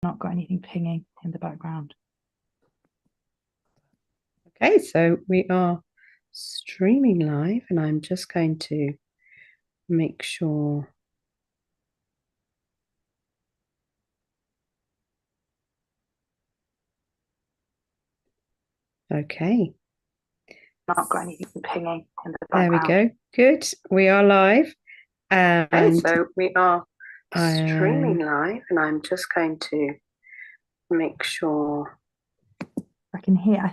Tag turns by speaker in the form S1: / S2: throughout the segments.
S1: not got anything pinging in the background.
S2: Okay, so we are streaming live, and I'm just going to make sure. Okay,
S1: Not got anything pinging in the
S2: there we
S1: background.
S2: go. Good. We are live,
S1: Okay,
S2: and
S1: so we are streaming
S2: I
S1: live, and I'm just going to make sure I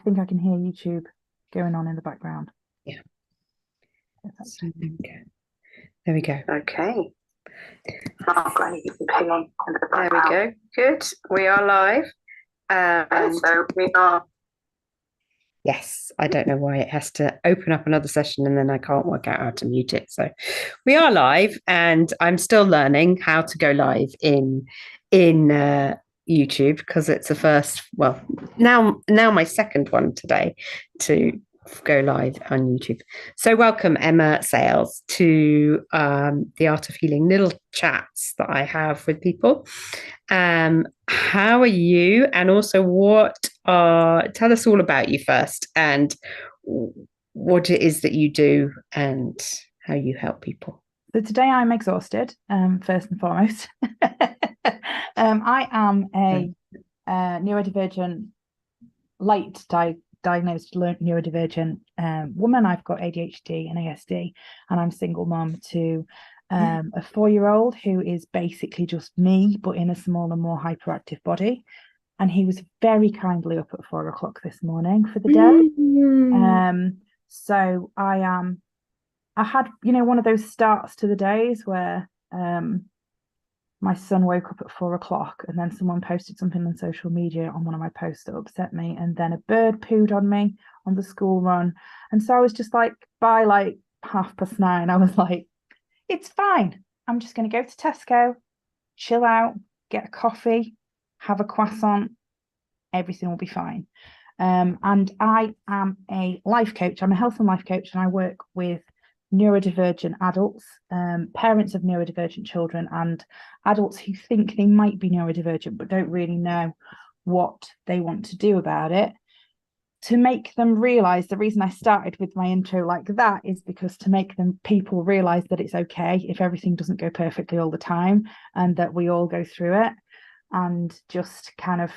S1: think I can hear YouTube going on in the background.
S2: yeah.
S1: Perfect.
S2: So there we go.
S1: Okay. Not got anything pinging in the background. There we go. Good. We are live. So we are.
S2: Yes, I don't know why it has to open up another session and then I can't work out how to mute it. So we are live, and I'm still learning how to go live in YouTube, because it's the first, well, now my second one today to go live on YouTube. So welcome, Emma Sales, to the Art of Healing little chats that I have with people. How are you? And also, tell us all about you first, and what it is that you do and how you help people.
S1: So today I'm exhausted, first and foremost. I am a neurodivergent, diagnosed neurodivergent woman. I've got ADHD and ASD, and I'm single mom to a 4-year-old who is basically just me, but in a smaller, more hyperactive body. And he was very kindly up at 4 o'clock this morning for the day. So I had, one of those starts to the days where my son woke up at 4 o'clock, and then someone posted something on social media on one of my posts that upset me, and then a bird pooed on me on the school run. And so I was just like, by like 9:30, I was like, it's fine. I'm just going to go to Tesco, chill out, get a coffee, have a croissant. Everything will be fine. And I am a life coach. I'm a health and life coach, and I work with neurodivergent adults, parents of neurodivergent children, and adults who think they might be neurodivergent but don't really know what they want to do about it, to make them realize. The reason I started with my intro like that is because to make people realize that it's okay if everything doesn't go perfectly all the time, and that we all go through it. And just kind of,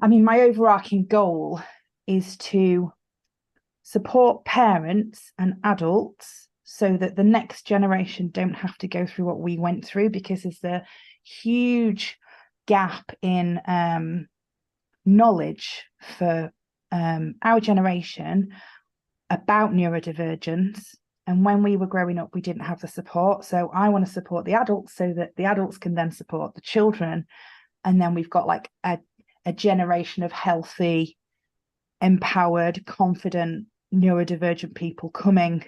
S1: my overarching goal is to support parents and adults so that the next generation don't have to go through what we went through, because there's a huge gap in knowledge for our generation about neurodivergence. And when we were growing up, we didn't have the support. So I want to support the adults so that the adults can then support the children. And then we've got like a generation of healthy, empowered, confident, neurodivergent people coming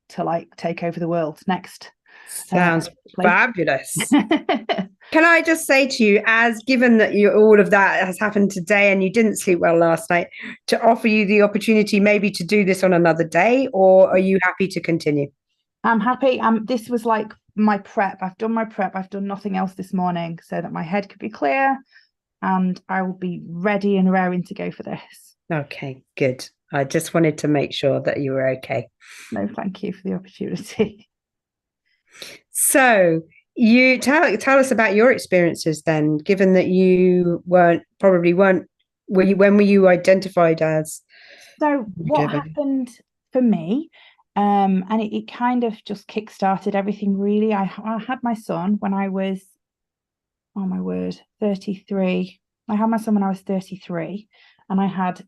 S1: to like take over the world next.
S2: Sounds fabulous. Can I just say to you, as given that all of that has happened today and you didn't sleep well last night, to offer you the opportunity maybe to do this on another day, or are you happy to continue?
S1: I'm happy. This was like my prep. I've done my prep. I've done nothing else this morning so that my head could be clear, and I will be ready and raring to go for this.
S2: Okay, good. I just wanted to make sure that you were okay.
S1: No, thank you for the opportunity.
S2: So you tell us about your experiences then, given that you weren't, when were you identified as?
S1: So what happened for me, and it kind of just kick-started everything really. I had my son when I was, oh my word, 33. I had my son when I was 33, and I had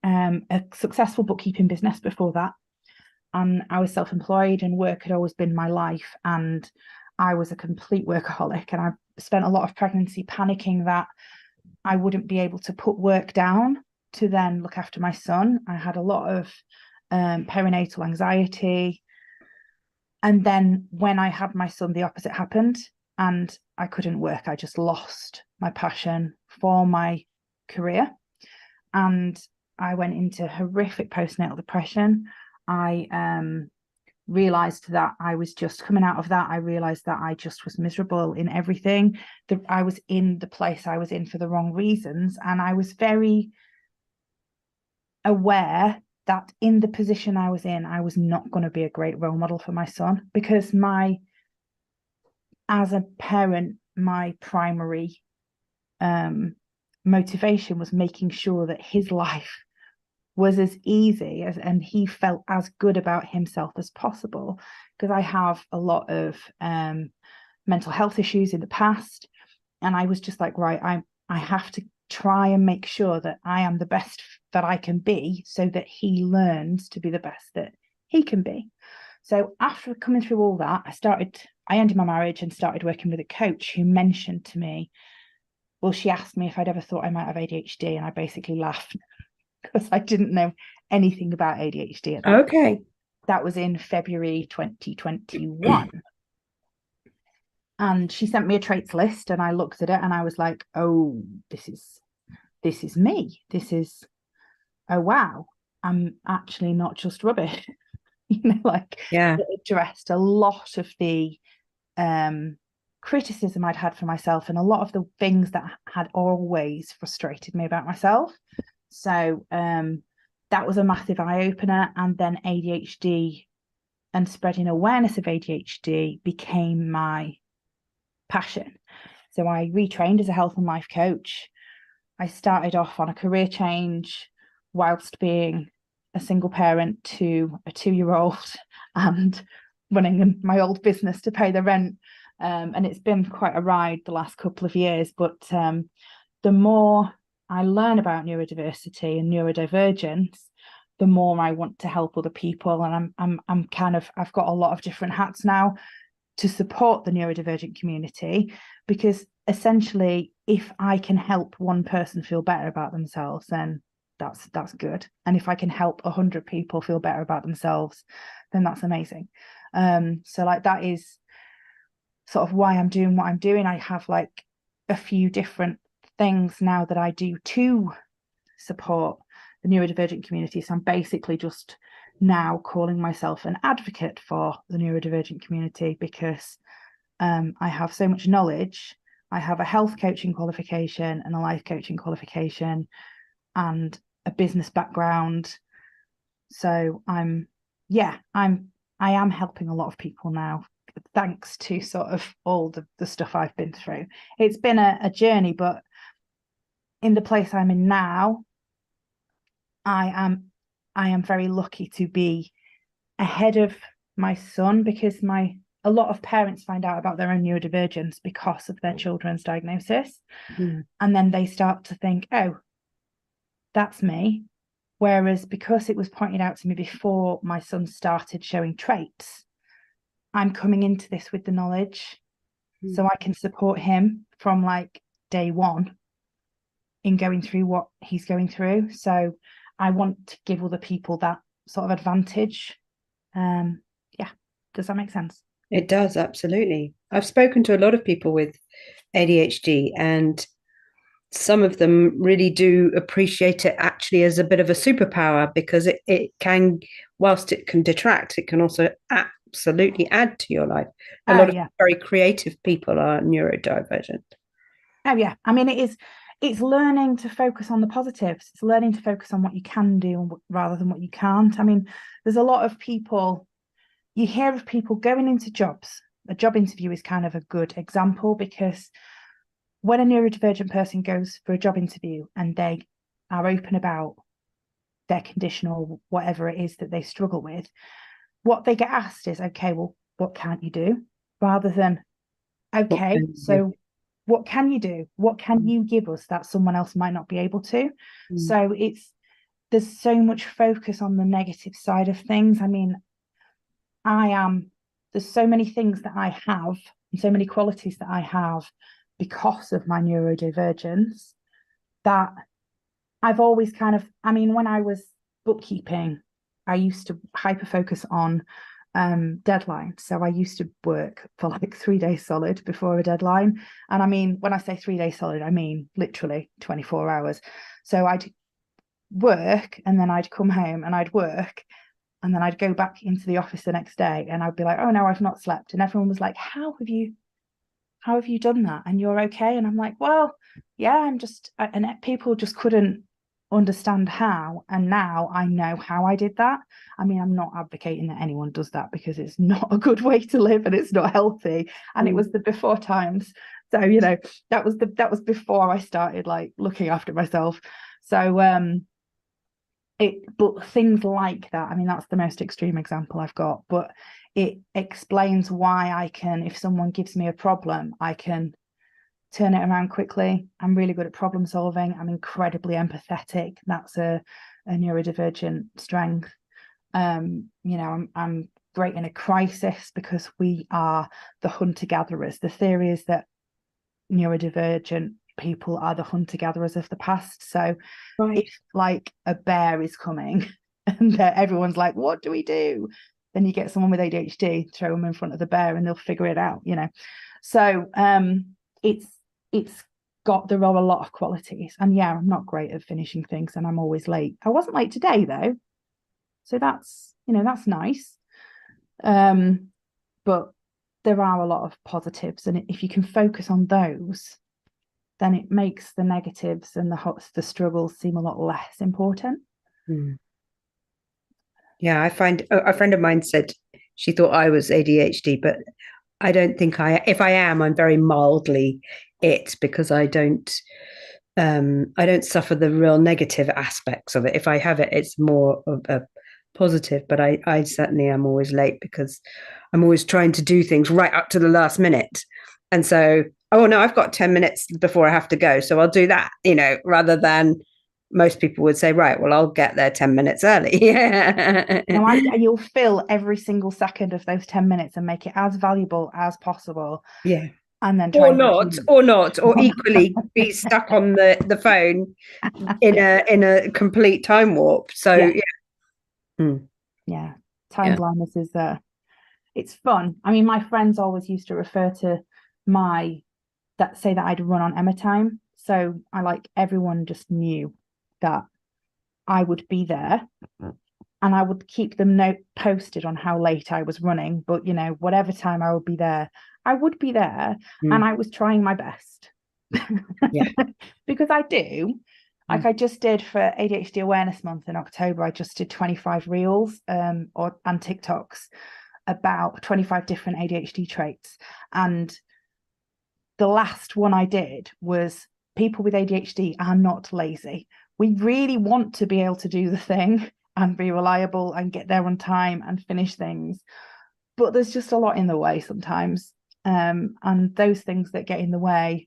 S1: a successful bookkeeping business before that. And I was self-employed, and work had always been my life. And I was a complete workaholic. And I spent a lot of pregnancy panicking that I wouldn't be able to put work down to then look after my son. I had a lot of perinatal anxiety. And then when I had my son, the opposite happened, and I couldn't work. I just lost my passion for my career. And I went into horrific postnatal depression. I realized that I was just coming out of that. I realized that I just was miserable in everything. That I was in the place I was in for the wrong reasons. And I was very aware that in the position I was in, I was not going to be a great role model for my son, because as a parent, my primary motivation was making sure that his life was as easy as, and he felt as good about himself as possible, because I have a lot of mental health issues in the past, and I was just like, right, I have to try and make sure that I am the best that I can be, so that he learns to be the best that he can be. So after coming through all that, I ended my marriage and started working with a coach who mentioned to me, well, she asked me if I'd ever thought I might have ADHD, and I basically laughed because I didn't know anything about ADHD at that.
S2: Okay.
S1: That was in February 2021. And she sent me a traits list, and I looked at it and I was like, oh, this is me. Oh wow, I'm actually not just rubbish. Like,
S2: Yeah.
S1: it addressed a lot of the criticism I'd had for myself, and a lot of the things that had always frustrated me about myself. So that was a massive eye-opener. And then ADHD and spreading awareness of ADHD became my passion. So I retrained as a health and life coach. I started off on a career change whilst being a single parent to a 2-year-old and running my old business to pay the rent. And it's been quite a ride the last couple of years. But the more I learn about neurodiversity and neurodivergence, the more I want to help other people. And I'm kind of, I've got a lot of different hats now to support the neurodivergent community, because essentially, if I can help one person feel better about themselves, then that's good. And if I can help 100 people feel better about themselves, then that's amazing. So like, that is sort of why I'm doing what I'm doing. I have like a few different things now that I do to support the neurodivergent community. So I'm basically just now calling myself an advocate for the neurodivergent community, because I have so much knowledge. I have a health coaching qualification and a life coaching qualification and a business background. So I am helping a lot of people now, thanks to sort of all the stuff I've been through. It's been a journey, but in the place I'm in now, I am very lucky to be ahead of my son, because a lot of parents find out about their own neurodivergence because of their children's diagnosis. And then they start to think, oh, that's me. Whereas because it was pointed out to me before my son started showing traits, I'm coming into this with the knowledge, so I can support him from like day one in going through what he's going through. So I want to give other people that sort of advantage. Does that make sense?
S2: It does, absolutely. I've spoken to a lot of people with ADHD, and some of them really do appreciate it actually as a bit of a superpower, because it can, whilst it can detract, it can also absolutely add to your life. A lot of very creative people are neurodivergent.
S1: Oh yeah. I mean, it's learning to focus on the positives. It's learning to focus on what you can do rather than what you can't. I mean, there's a lot of people, you hear of people going into jobs. A job interview is kind of a good example, because when a neurodivergent person goes for a job interview and they are open about their condition or whatever it is that they struggle with, what they get asked is, okay, well, what can't you do? Rather than, okay, so what can you do? What can you give us that someone else might not be able to? So there's so much focus on the negative side of things. I mean, there's so many things that I have and so many qualities that I have because of my neurodivergence, that I've always kind of, I mean, when I was bookkeeping, I used to hyper focus on deadlines. So I used to work for like 3 days solid before a deadline. And I mean, when I say 3 days solid, I mean literally 24 hours. So I'd work and then I'd come home and I'd work And then I'd go back into the office the next day and I'd be like, oh no, I've not slept. And everyone was like, how have you done that? And you're okay? And I'm like, well, yeah, and people just couldn't understand how. And now I know how I did that. I mean, I'm not advocating that anyone does that, because it's not a good way to live and it's not healthy. And it was the before times. So, that was before I started like looking after myself. So but things like that, I mean, that's the most extreme example I've got, but it explains why I can, if someone gives me a problem, I can turn it around quickly. I'm really good at problem solving. I'm incredibly empathetic. That's a neurodivergent strength. I'm great in a crisis because we are the hunter-gatherers. The theory is that neurodivergent people are the hunter-gatherers of the past. So if like a bear is coming and everyone's like, what do we do? Then you get someone with ADHD, throw them in front of the bear and they'll figure it out, So it's got, there are a lot of qualities. And yeah, I'm not great at finishing things and I'm always late. I wasn't late today though. So that's nice. But there are a lot of positives. And if you can focus on those, then it makes the negatives and the struggles seem a lot less important.
S2: Yeah, I find a friend of mine said she thought I was ADHD, but I don't think if I am, I'm very mildly it, because I don't suffer the real negative aspects of it. If I have it, it's more of a positive, but I certainly am always late because I'm always trying to do things right up to the last minute. And so, oh no, I've got 10 minutes before I have to go, so I'll do that, rather than most people would say, right, well, I'll get there 10 minutes early.
S1: Now, you'll fill every single second of those 10 minutes and make it as valuable as possible.
S2: Yeah.
S1: And then
S2: or equally be stuck on the phone in a complete time warp. So
S1: time blindness is it's fun. I mean, my friends always used to refer to say that I'd run on Emma time. So everyone just knew that I would be there and I would keep them posted on how late I was running. But, whatever time I would be there, and I was trying my best.
S2: Yeah.
S1: Because I do. Like I just did for ADHD Awareness Month in October, I just did 25 reels and TikToks about 25 different ADHD traits. And the last one I did was, people with ADHD are not lazy. We really want to be able to do the thing and be reliable and get there on time and finish things. But there's just a lot in the way sometimes. And those things that get in the way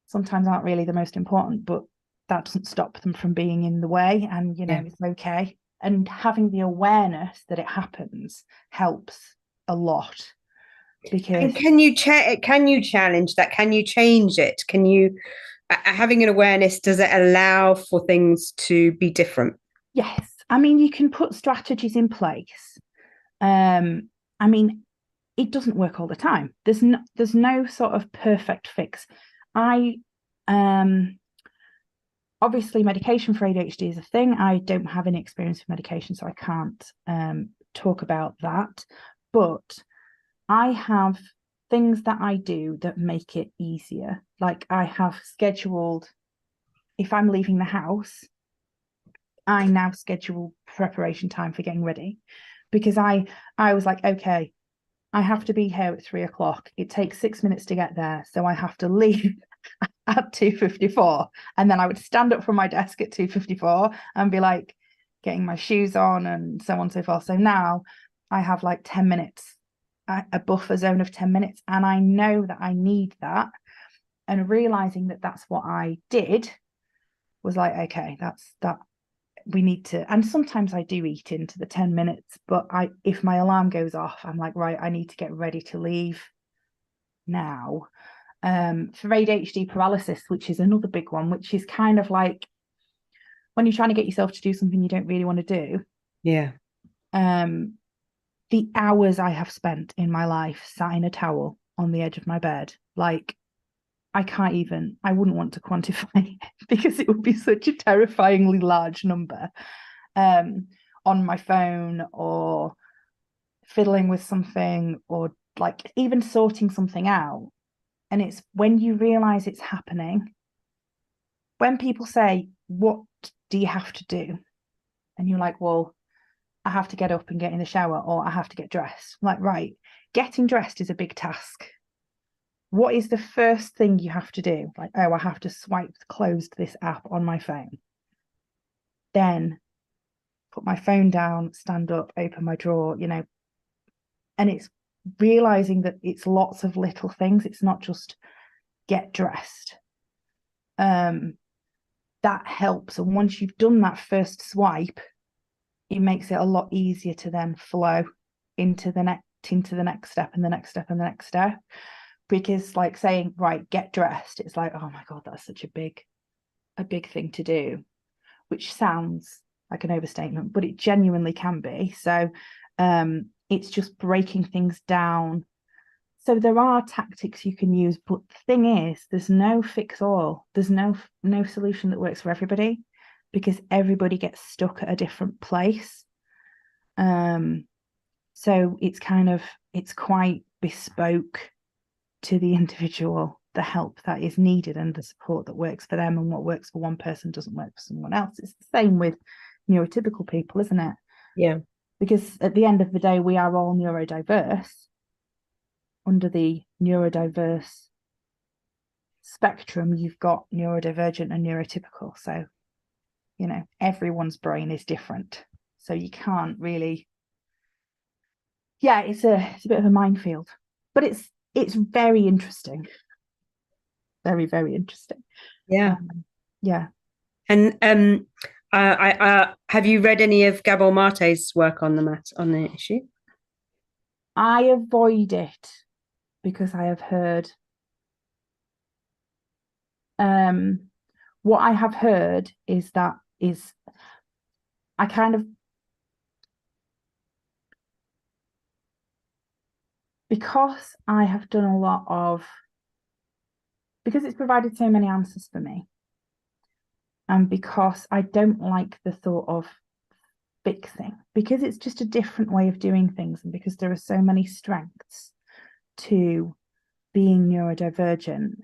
S1: sometimes aren't really the most important, but that doesn't stop them from being in the way. And, it's okay. And having the awareness that it happens helps a lot. Because
S2: and can you challenge that? Can you change it? Can you, having an awareness, does it allow for things to be different?
S1: Yes. I mean, you can put strategies in place. I mean, it doesn't work all the time. There's no sort of perfect fix. Obviously medication for ADHD is a thing. I don't have any experience with medication, so I can't talk about that. But I have things that I do that make it easier. Like I have scheduled, if I'm leaving the house, I now schedule preparation time for getting ready, because I was like, okay, I have to be here at 3:00. It takes 6 minutes to get there. So I have to leave at 2:54. And then I would stand up from my desk at 2:54 and be like getting my shoes on and so on and so forth. So now I have like 10 minutes, a buffer zone of 10 minutes. And I know that I need that. And realizing that that's what I did was like, okay, that's that. We need to, and sometimes I do eat into the 10 minutes, but if my alarm goes off, I'm like, right, I need to get ready to leave now. For ADHD paralysis, which is another big one, which is kind of like when you're trying to get yourself to do something you don't really want to do.
S2: Yeah.
S1: The hours I have spent in my life sat in a towel on the edge of my bed, like I wouldn't want to quantify because it would be such a terrifyingly large number. on my phone or fiddling with something or like even sorting something out. And it's when you realize it's happening, when people say, what do you have to do? And you're like, well, I have to get up and get in the shower, or I have to get dressed. I'm like, right, getting dressed is a big task. What is the first thing you have to do? Like, oh, I have to swipe close this app on my phone. Then put my phone down, stand up, open my drawer, and it's realizing that it's lots of little things. It's not just get dressed. That helps. And once you've done that first swipe, it makes it a lot easier to then flow into the next step and the next step and the next step. Because like saying, right, get dressed, it's like, oh my God, that's such a big thing to do, which sounds like an overstatement, but it genuinely can be. So it's just breaking things down. So there are tactics you can use, but the thing is, there's no fix all. There's no solution that works for everybody, because everybody gets stuck at a different place. So it's quite bespoke to the individual, the help that is needed and the support that works for them, and what works for one person doesn't work for someone else. It's the same with neurotypical people, isn't it?
S2: Yeah.
S1: Because at the end of the day, we are all neurodiverse. Under the neurodiverse spectrum, you've got neurodivergent and neurotypical. So, everyone's brain is different. So you can't really, it's a bit of a minefield, but it's very interesting. Very, very interesting.
S2: Yeah.
S1: Yeah.
S2: And I have you read any of Gabor Mate's work on the issue?
S1: I avoid it because I have heard what I have heard is I kind of, because I have done a lot of, because it's provided so many answers for me, and because I don't like the thought of fixing, because it's just a different way of doing things, and because there are so many strengths to being neurodivergent.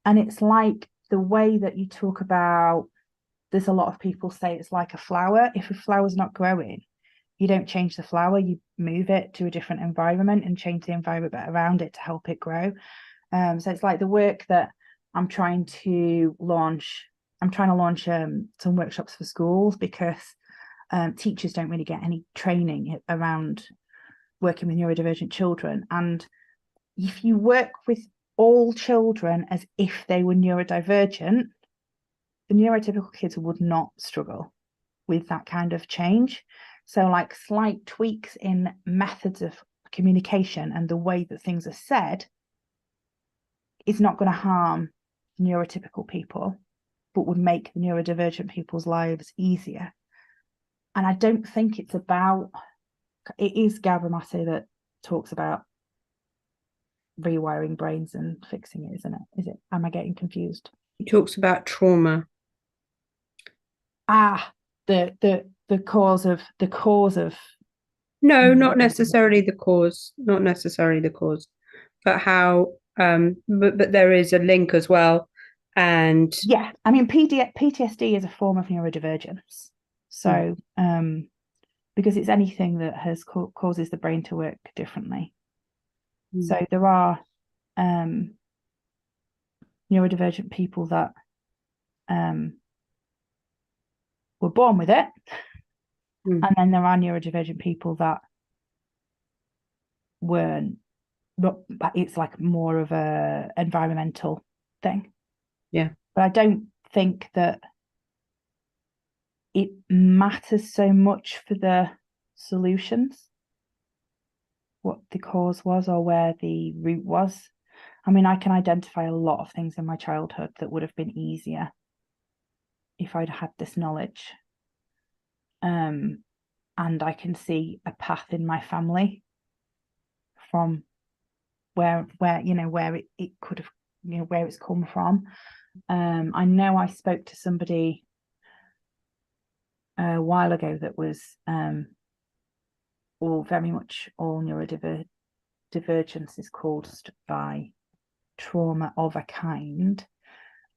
S1: And it's like the way that you talk about, there's a lot of people say it's like a flower. If a flower's not growing, you don't change the flower, you move it to a different environment and change the environment around it to help it grow. So it's like the work that I'm trying to launch some workshops for schools, because teachers don't really get any training around working with neurodivergent children. And if you work with all children as if they were neurodivergent, the neurotypical kids would not struggle with that kind of change. So like slight tweaks in methods of communication and the way that things are said is not going to harm neurotypical people, but would make the neurodivergent people's lives easier. And I don't think it is Gabor Mate that talks about rewiring brains and fixing it, isn't it? Am I getting confused?
S2: He talks about trauma.
S1: The cause of
S2: No, not necessarily the cause, but how but there is a link as well. And
S1: yeah, I mean PTSD is a form of neurodivergence. So because it's anything that causes the brain to work differently. So there are neurodivergent people that were born with it, and then there are neurodivergent people that weren't, but it's like more of a environmental thing.
S2: Yeah.
S1: But I don't think that it matters so much for the solutions, what the cause was or where the root was. I mean, I can identify a lot of things in my childhood that would have been easier if I'd had this knowledge. And I can see a path in my family from where it could have, where it's come from. I know I spoke to somebody a while ago that was all very much all neurodivergence is caused by trauma of a kind.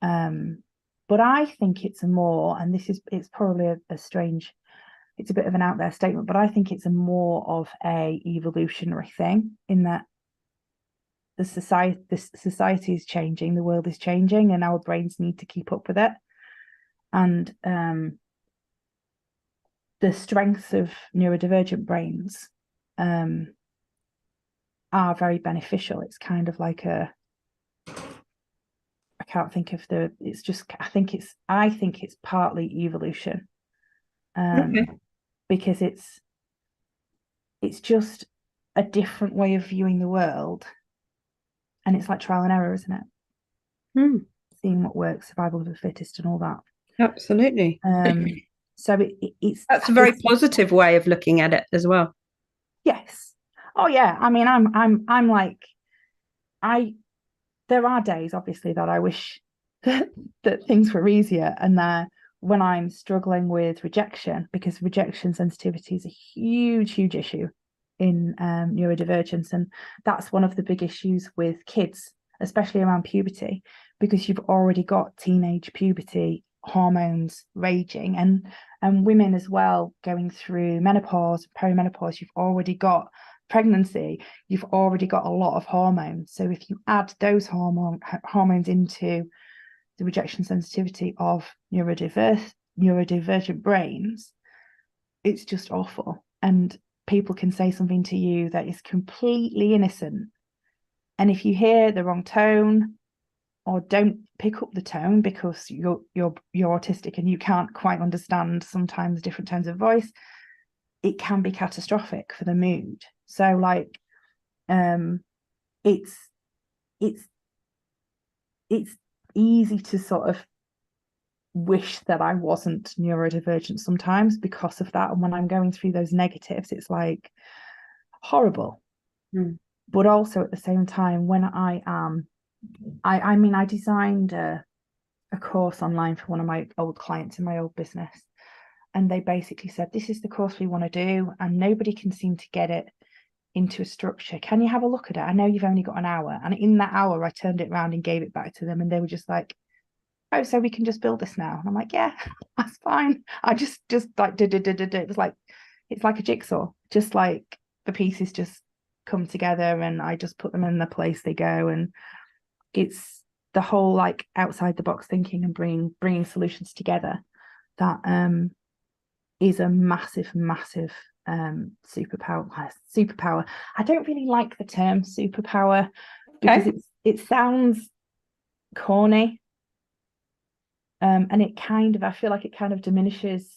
S1: But I think it's and it's probably a strange, it's a bit of an out there statement, but I think it's a more of a evolutionary thing, in that the society is changing, the world is changing, and our brains need to keep up with it. And the strengths of neurodivergent brains are very beneficial. It's kind of like I can't think of it's just, I think it's partly evolution.
S2: Okay.
S1: Because it's just a different way of viewing the world, and it's like trial and error, isn't it? Seeing what works, survival of the fittest, and all that.
S2: Absolutely.
S1: So it's
S2: That's a very positive way of looking at it as well.
S1: Yes. Oh yeah. I mean, I'm like, there are days obviously that I wish that things were easier, and that when I'm struggling with rejection, because rejection sensitivity is a huge issue in neurodivergence, and that's one of the big issues with kids, especially around puberty, because you've already got teenage puberty hormones raging, and women as well going through menopause, perimenopause. You've already got pregnancy, you've already got a lot of hormones. So if you add those hormones into the rejection sensitivity of neurodivergent brains, it's just awful. And people can say something to you that is completely innocent, and if you hear the wrong tone or don't pick up the tone because you're autistic and you can't quite understand sometimes different tones of voice, it can be catastrophic for the mood. So like it's easy to sort of wish that I wasn't neurodivergent sometimes because of that. And when I'm going through those negatives, it's like horrible. But also at the same time, when I designed a course online for one of my old clients in my old business, and they basically said, this is the course we want to do, and nobody can seem to get it into a structure. Can you have a look at it? I know you've only got an hour. And in that hour, I turned it around and gave it back to them, and they were just like, oh, so we can just build this now? And I'm like, yeah, that's fine. I just like did. It was like, it's like a jigsaw, just like the pieces just come together, and I just put them in the place they go. And it's the whole like outside the box thinking and bringing solutions together that is a massive superpower. I don't really like the term superpower because it sounds corny, and I feel like it kind of diminishes.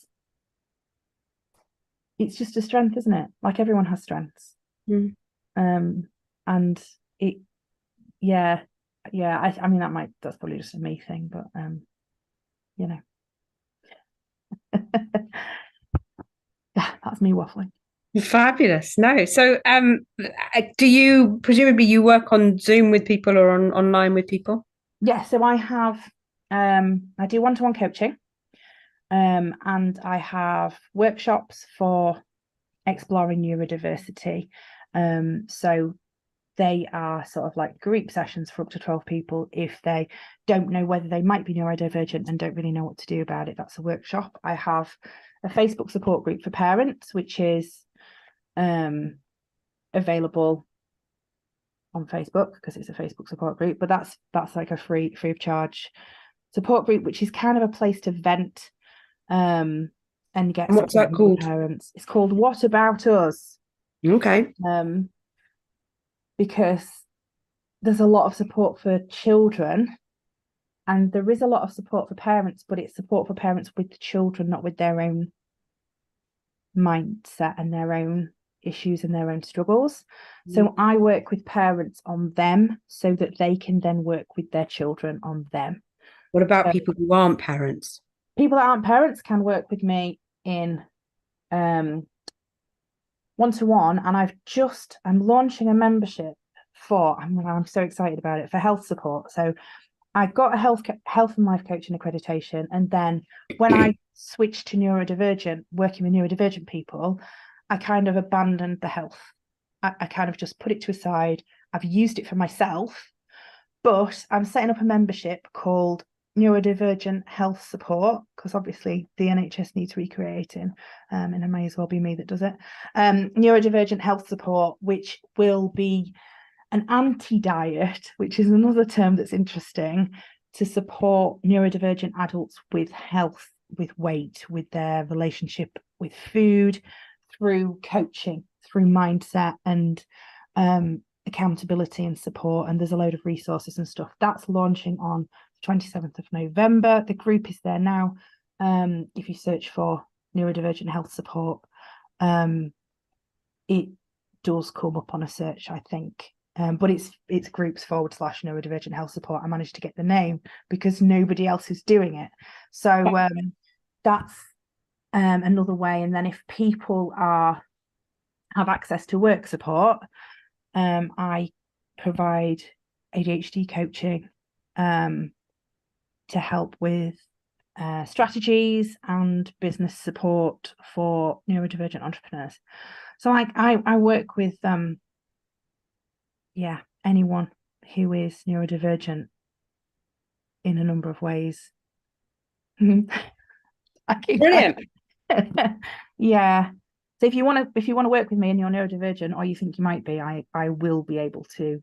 S1: It's just a strength, isn't it? Like everyone has strengths. And it, yeah, I mean that's probably just a me thing, but you know. Yeah, that's me waffling.
S2: Fabulous. No. So do you presumably you work on Zoom with people or online with people?
S1: Yeah, so I have I do one-to-one coaching, and I have workshops for exploring neurodiversity. So they are sort of like group sessions for up to 12 people if they don't know whether they might be neurodivergent and don't really know what to do about it. That's a workshop. I have a Facebook support group for parents, which is available on Facebook because it's a Facebook support group, but that's like a free of charge support group, which is kind of a place to vent and get
S2: and what's that called?
S1: Parents. It's called What About Us?
S2: Okay.
S1: Because there's a lot of support for children, and there is a lot of support for parents, but it's support for parents with the children, not with their own mindset and their own issues and their own struggles. So I work with parents on them so that they can then work with their children on them.
S2: What about people who aren't parents?
S1: People that aren't parents can work with me in one-to-one, and I'm launching a membership for, I'm so excited about it, for health support. So I got a health and life coaching accreditation, and then when I switched to neurodivergent, working with neurodivergent people, I kind of abandoned the health. I kind of just put it to a side. I've used it for myself, but I'm setting up a membership called Neurodivergent Health Support, because obviously the NHS needs recreating, and it may as well be me that does it. Neurodivergent Health Support, which will be an anti-diet, which is another term that's interesting, to support neurodivergent adults with health, with weight, with their relationship with food, through coaching, through mindset and accountability and support. And there's a load of resources and stuff. That's launching on the 27th of November. The group is there now. If you search for neurodivergent health support, it does come up on a search, I think. But it's groups / neurodivergent health support. I managed to get the name because nobody else is doing it. So that's another way. And then if people have access to work support, I provide ADHD coaching to help with strategies and business support for neurodivergent entrepreneurs. So I work with anyone who is neurodivergent in a number of ways.
S2: Brilliant.
S1: Yeah. So if you want to work with me and you're neurodivergent, or you think you might be, I will be able to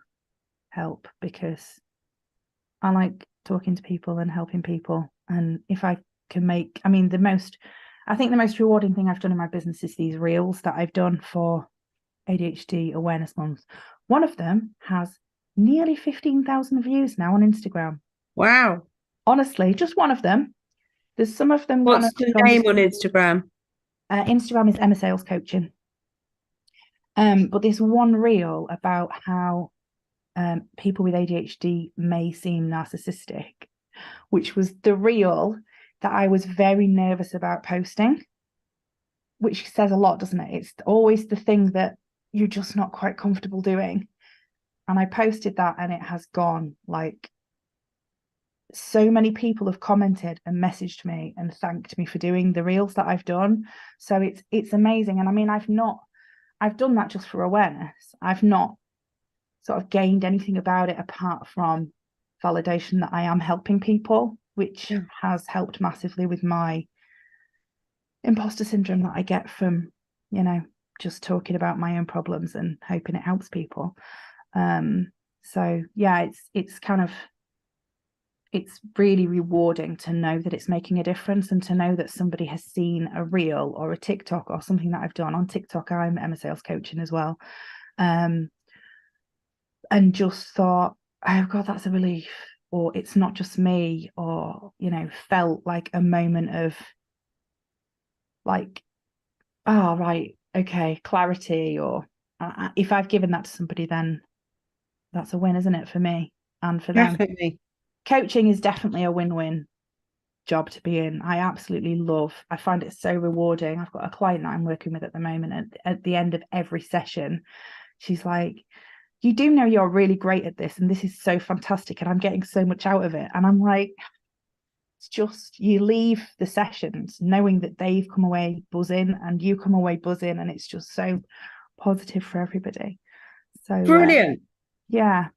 S1: help, because I like talking to people and helping people. And if I can make, I think the most rewarding thing I've done in my business is these reels that I've done for ADHD Awareness Month. One of them has nearly 15,000 views now on Instagram.
S2: Wow.
S1: Honestly, just one of them. There's some of them.
S2: What's the name on Instagram?
S1: Instagram is Emma Sales Coaching. But there's one reel about how people with ADHD may seem narcissistic, which was the reel that I was very nervous about posting, which says a lot, doesn't it? It's always the thing that you're just not quite comfortable doing. And I posted that, and it has gone, like, so many people have commented and messaged me and thanked me for doing the reels that I've done. So it's amazing. And I mean, I've done that just for awareness. I've not sort of gained anything about it apart from validation that I am helping people, which has helped massively with my imposter syndrome that I get from, just talking about my own problems and hoping it helps people. So yeah, it's really rewarding to know that it's making a difference, and to know that somebody has seen a reel or a TikTok or something that I've done. On TikTok, I'm Emma Sales Coaching as well. And just thought, oh God, that's a relief. Or it's not just me, or, felt like a moment of like, oh, right, okay, clarity. Or if I've given that to somebody, then that's a win, isn't it, for me and for them?
S2: Definitely.
S1: Coaching is definitely a win-win job to be in. I find it so rewarding. I've got a client that I'm working with at the moment, and at the end of every session, she's like, you do know you're really great at this, and this is so fantastic, and I'm getting so much out of it. And I'm like, it's just, you leave the sessions knowing that they've come away buzzing and you come away buzzing, and it's just so positive for everybody. So
S2: brilliant.
S1: Yeah.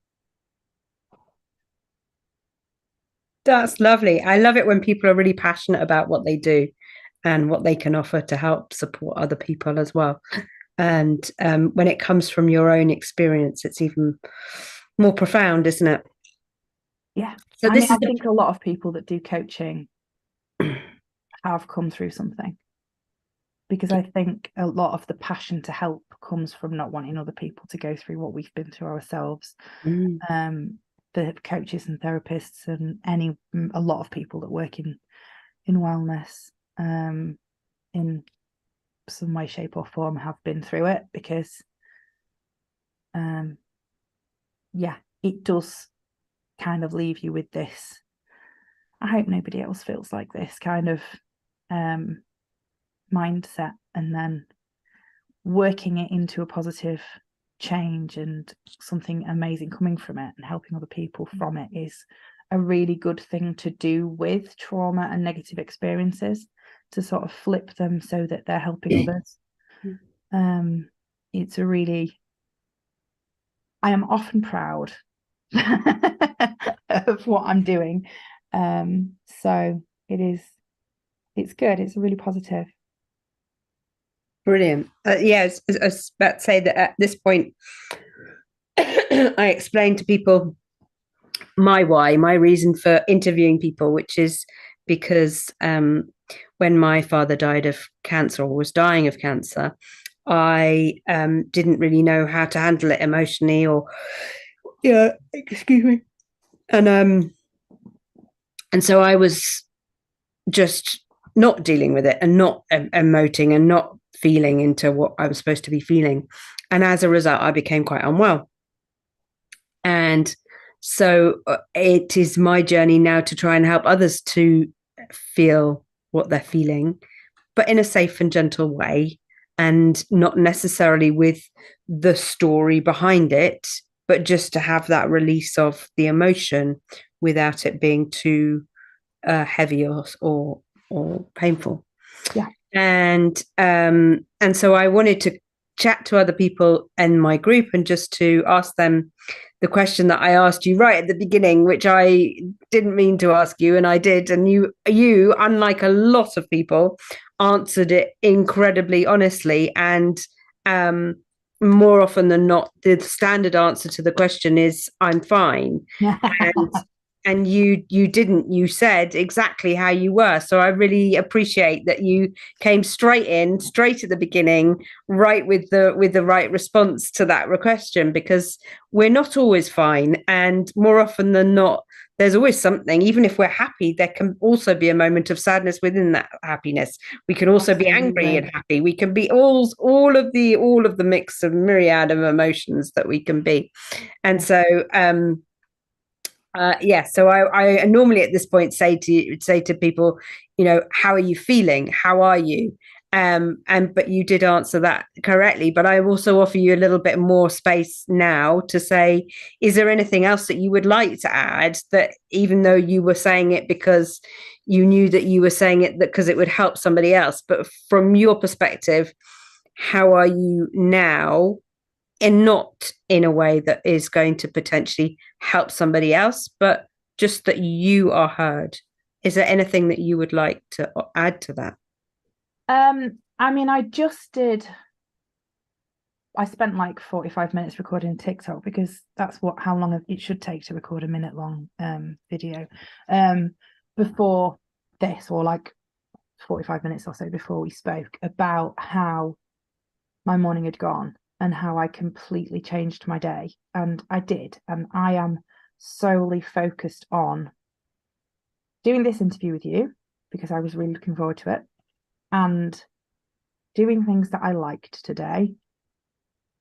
S2: That's lovely. I love it when people are really passionate about what they do and what they can offer to help support other people as well. And when it comes from your own experience, it's even more profound, isn't it?
S1: Yeah.
S2: So
S1: I think a lot of people that do coaching have come through something, because I think a lot of the passion to help comes from not wanting other people to go through what we've been through ourselves. The coaches and therapists and a lot of people that work in wellness in some way, shape or form have been through it, because it does kind of leave you with this, I hope nobody else feels like this kind of mindset, and then working it into a positive change and something amazing coming from it, and helping other people from it is a really good thing to do with trauma and negative experiences, to sort of flip them so that they're helping others. It's a really, I am often proud of what I'm doing. So it's good. It's really positive.
S2: Brilliant. Yeah, I was about to say that at this point, I explained to people my reason for interviewing people, which is because when my father died of cancer, or was dying of cancer, I didn't really know how to handle it emotionally, or excuse me, and so I was just not dealing with it and not emoting and not feeling into what I was supposed to be feeling, and as a result, I became quite unwell. And so it is my journey now to try and help others to feel what they're feeling, but in a safe and gentle way, and not necessarily with the story behind it, but just to have that release of the emotion without it being too heavy or painful.
S1: Yeah.
S2: And so I wanted to chat to other people in my group and just to ask them the question that I asked you right at the beginning, which I didn't mean to ask you, and I did. And you, unlike a lot of people, answered it incredibly honestly. And more often than not, the standard answer to the question is, I'm fine. And you didn't. You said exactly how you were. So I really appreciate that you came straight at the beginning, right with the right response to that question, because we're not always fine, and more often than not, there's always something. Even if we're happy, there can also be a moment of sadness within that happiness. We can also be angry and happy. We can be all of the mix of myriad of emotions that we can be. And so so I normally at this point say to people, how are you feeling? How are you? But you did answer that correctly. But I also offer you a little bit more space now to say, is there anything else that you would like to add, that even though you were saying it because you knew that you were saying it because it would help somebody else, but from your perspective, how are you now? And not in a way that is going to potentially help somebody else, but just that you are heard. Is there anything that you would like to add to that?
S1: I mean, I spent like 45 minutes recording TikTok, because that's how long it should take to record a minute long video before this, or like 45 minutes or so before we spoke, about how my morning had gone and how I completely changed my day. And I did. And I am solely focused on doing this interview with you, because I was really looking forward to it, and doing things that I liked today.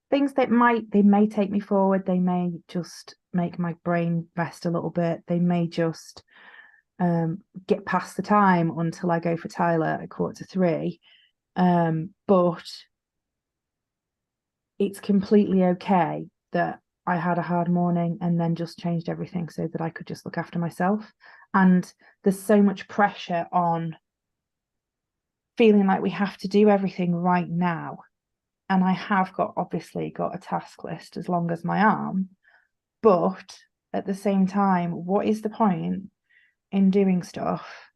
S1: Things that may take me forward. They may just make my brain rest a little bit. They may just get past the time until I go for Tyler at 2:45. But it's completely okay that I had a hard morning and then just changed everything so that I could just look after myself. And there's so much pressure on feeling like we have to do everything right now. And I have obviously got a task list as long as my arm. But at the same time, what is the point in doing stuff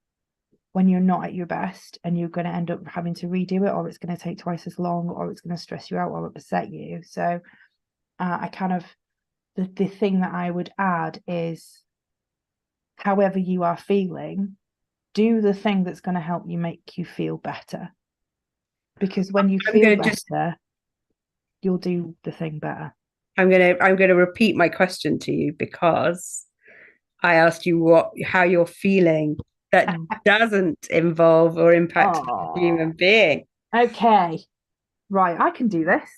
S1: when you're not at your best, and you're going to end up having to redo it, or it's going to take twice as long, or it's going to stress you out or upset you? So I kind of, the thing that I would add is, however you are feeling, do the thing that's going to help you make you feel better. Because when you feel better, you'll do the thing better.
S2: I'm gonna repeat my question to you, because I asked you how you're feeling that doesn't involve or impact a human being.
S1: Okay. Right, I can do this.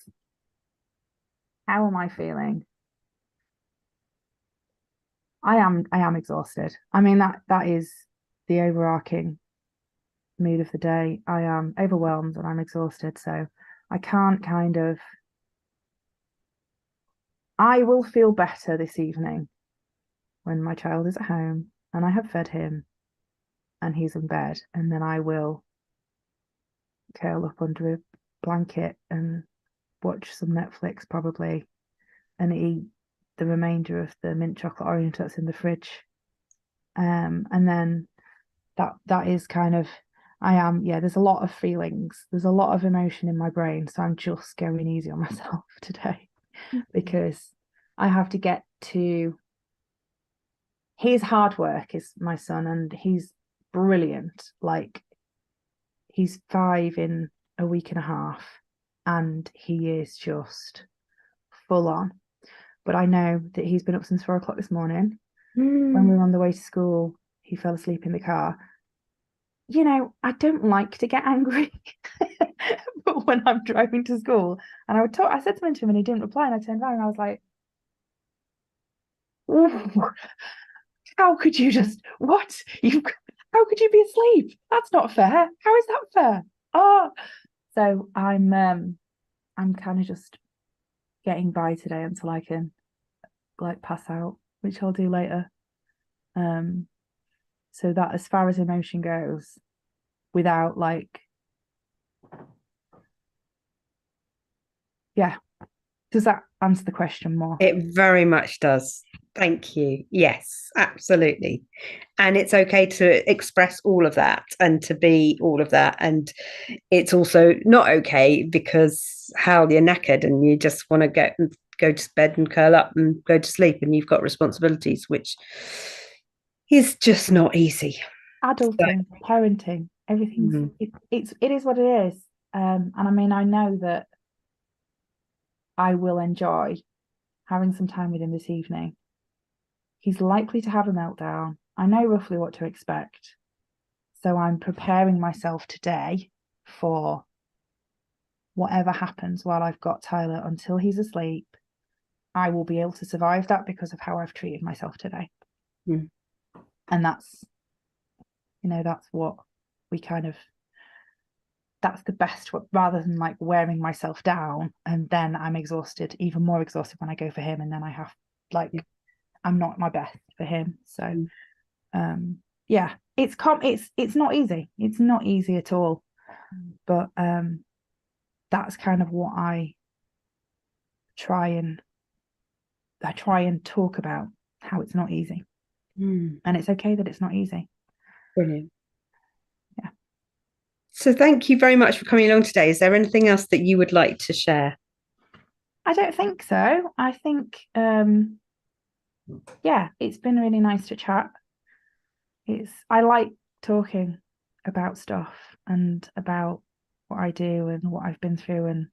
S1: How am I feeling? I am exhausted. I mean, that is the overarching mood of the day. I am overwhelmed and I'm exhausted. So I can't I will feel better this evening. when my child is at home and I have fed him and he's in bed, and then I will curl up under a blanket and watch some Netflix probably and eat the remainder of the mint chocolate orange that's in the fridge. And then that is kind of, there's a lot of feelings, there's a lot of emotion in my brain, so I'm just going easy on myself today because I have to get to, his hard work is my son, and he's brilliant. Like, he's 5 in a week and a half and he is just full on. But I know that he's been up since 4 o'clock this morning. When we were on the way to school, he fell asleep in the car. You know, I don't like to get angry, but when I'm driving to school, and I said something to him and he didn't reply, and I turned around and I was like, "Ooh, how could you just, what? How could you be asleep? That's not fair. How is that fair?" Oh, so I'm kind of just getting by today until I can like pass out, which I'll do later. So that, as far as emotion goes, without like, yeah. Does that answer the question more?
S2: It very much does. Thank you. Yes, absolutely. And it's okay to express all of that and to be all of that. And it's also not okay because how you're knackered and you just want to go to bed and curl up and go to sleep, and you've got responsibilities, which is just not easy.
S1: Adulting, parenting, everything's it is what it is. And I mean, I know that I will enjoy having some time with him this evening. He's likely to have a meltdown. I know roughly what to expect. So I'm preparing myself today for whatever happens while I've got Tyler until he's asleep. I will be able to survive that because of how I've treated myself today. And that's, that's what we kind of, that's the best, rather than like wearing myself down and then I'm exhausted, even more exhausted when I go for him, and then I have I'm not my best for him. So it's not easy. It's not easy at all. But that's kind of what I try and talk about, how it's not easy. And it's okay that it's not easy.
S2: Brilliant.
S1: Yeah.
S2: So thank you very much for coming along today. Is there anything else that you would like to share?
S1: I don't think so. I think it's been really nice to chat. I like talking about stuff and about what I do and what I've been through,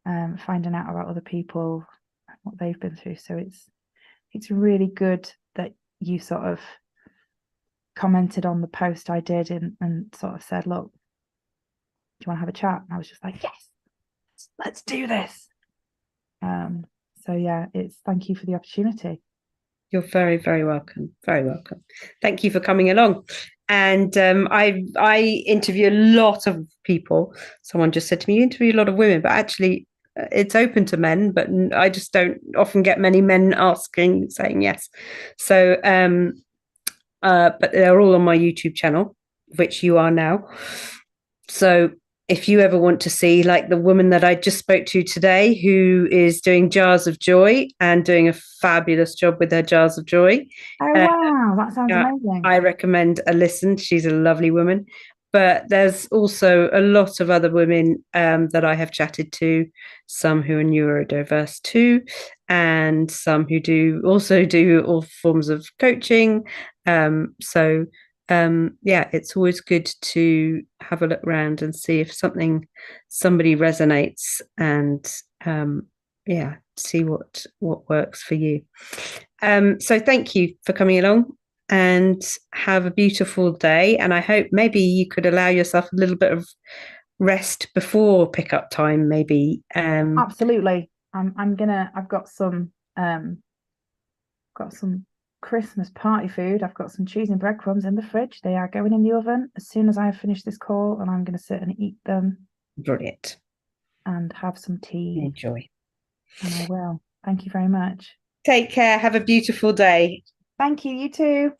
S1: and finding out about other people and what they've been through. So it's really good that you sort of commented on the post I did and sort of said, look, do you want to have a chat? And I was just like, yes, let's do this. So yeah, thank you for the opportunity.
S2: You're very, very welcome. Very welcome. Thank you for coming along. And I interview a lot of people. Someone just said to me, you interview a lot of women, but actually it's open to men, but I just don't often get many men saying yes. So, but they're all on my YouTube channel, which you are now. So if you ever want to see, like the woman that I just spoke to today, who is doing Jars of Joy and doing a fabulous job with her Jars of Joy.
S1: Oh, wow. That sounds amazing.
S2: I recommend a listen. She's a lovely woman. But there's also a lot of other women that I have chatted to, some who are neurodiverse too, and some who also do all forms of coaching. It's always good to have a look around and see if somebody resonates, and see what works for you. So thank you for coming along, and have a beautiful day. And I hope maybe you could allow yourself a little bit of rest before pickup time, maybe.
S1: Absolutely. I've got some Christmas party food. I've got some cheese and breadcrumbs in the fridge. They are going in the oven as soon as I have finished this call, and I'm going to sit and eat them.
S2: Brilliant.
S1: And have some tea.
S2: Enjoy.
S1: And I will. Thank you very much.
S2: Take care. Have a beautiful day.
S1: Thank you. You too.